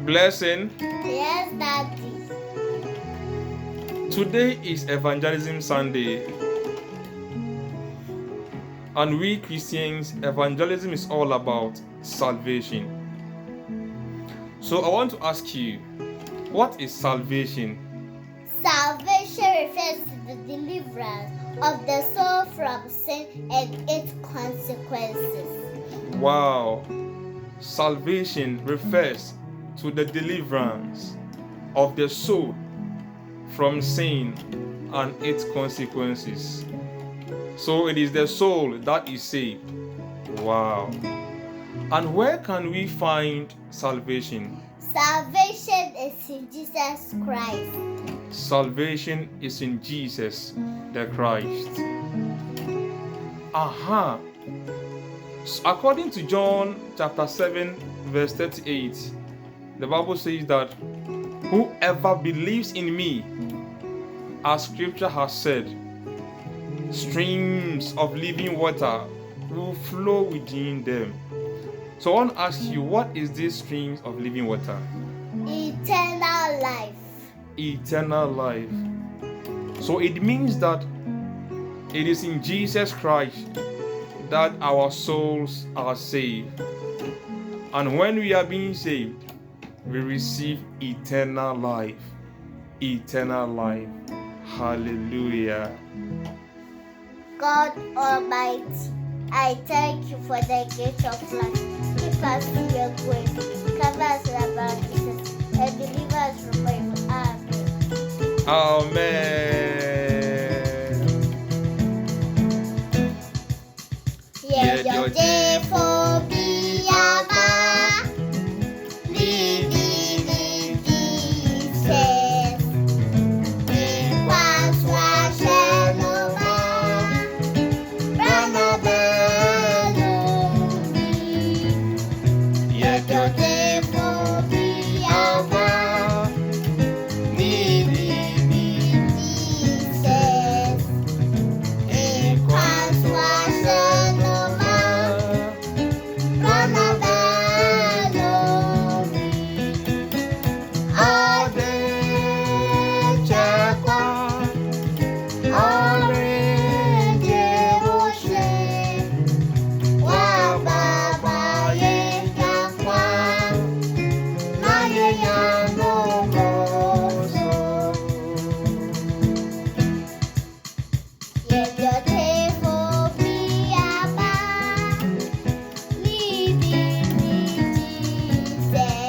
Blessing. Yes, Daddy. Today is Evangelism Sunday. And we Christians, evangelism is all about salvation. So I want to ask you, what is salvation? Salvation refers to the deliverance of the soul from sin and its consequences. Wow. Salvation refers to the deliverance of the soul from sin and its consequences. So it is the soul that is saved. Wow. And where can we find salvation? Salvation is in Jesus Christ. Salvation is in Jesus the Christ. Aha. So according to John chapter 7 verse 38, the Bible says that whoever believes in me, as scripture has said, streams of living water will flow within them. So I want to ask you, what is this streams of living water? Eternal life. Eternal life. So it means that it is in Jesus Christ that our souls are saved. And when we are being saved, we receive eternal life. Eternal life. Hallelujah. God Almighty, I thank you for the gift of life. Keep us in your grace. Cover us with the blood of Jesus and deliver us from evil. Amen. Amen. Yɛde Ogyefo biara, Jesus. Nkwa ahyɛ no ma, bɛnom. Yɛde Ogyefo biara, Jesus. Nkwa ahyɛ no ma, bɛnom. Ade chekwa, ɔrengye hwee, wababa yenya Nkwa, na yenya mmoroso. Yɛde Ogyefo biara, Jesus.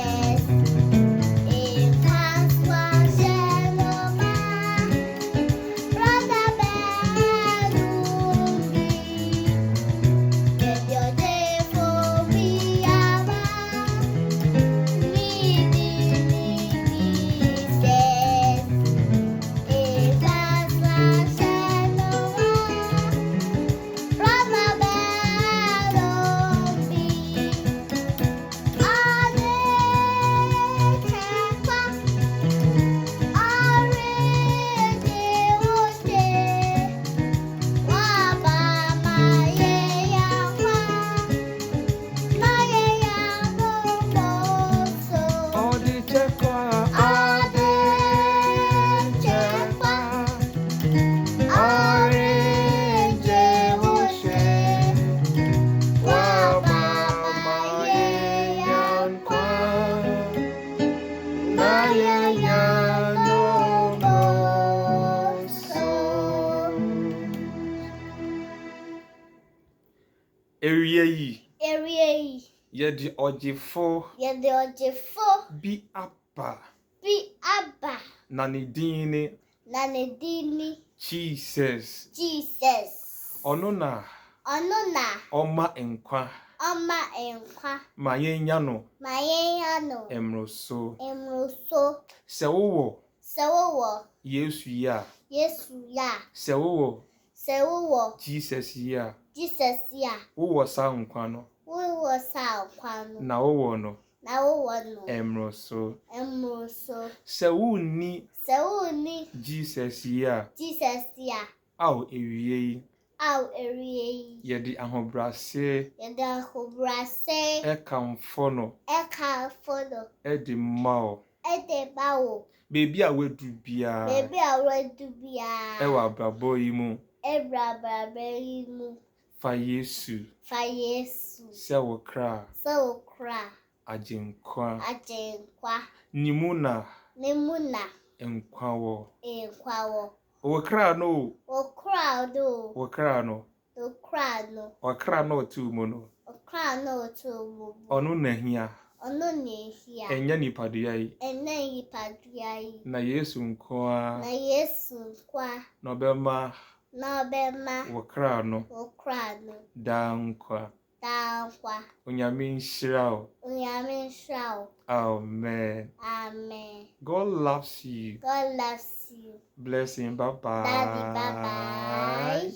Area yi, Yɛde Ogyefo Ogyefo bi aba, na ne din ni Jesus. Ono na Oma Nkwa, ma yenya no mmoroso. Sɛ wowɔ Yesu yi a, sɛ wowɔ Jesus yi a, wowɔ saa nkwa no, na wowɔ no mmoroso. Sɛ wonni Jesus yi a, aw ewie yi, yɛde ahobrɛase ɛkamfo no can follow. Ede mao. Ede bao. Baby a wedu bia. Baby a wedu bia. Ewa abrabo yi mu. Abrabo yi mu. Fa Yesu. Fa Yesu. Se wo kra. Se wo kra. Ajenkwa. Ajenkwa. Nimuna. Nimuna. Nkwa wo. Nkwa wo. Wo kra no. Wo kra no. Wo kra no. Wo kra no. Wo kra no tu mu no. Wo kra no tu mu. Onu na hia. Ono nehia. Enya nipadua yi. Enya nipadua yi. Na Yesu nkwa. Na Yesu nkwa. Na obema. Na obema. Wo kra no. Wo kra no. Da nkwa. Da nkwa. Onyame nhyira o. Onyame nhyira o. Amen. Amen. God loves you. God loves you. Blessing. Bye bye. Daddy, bye bye.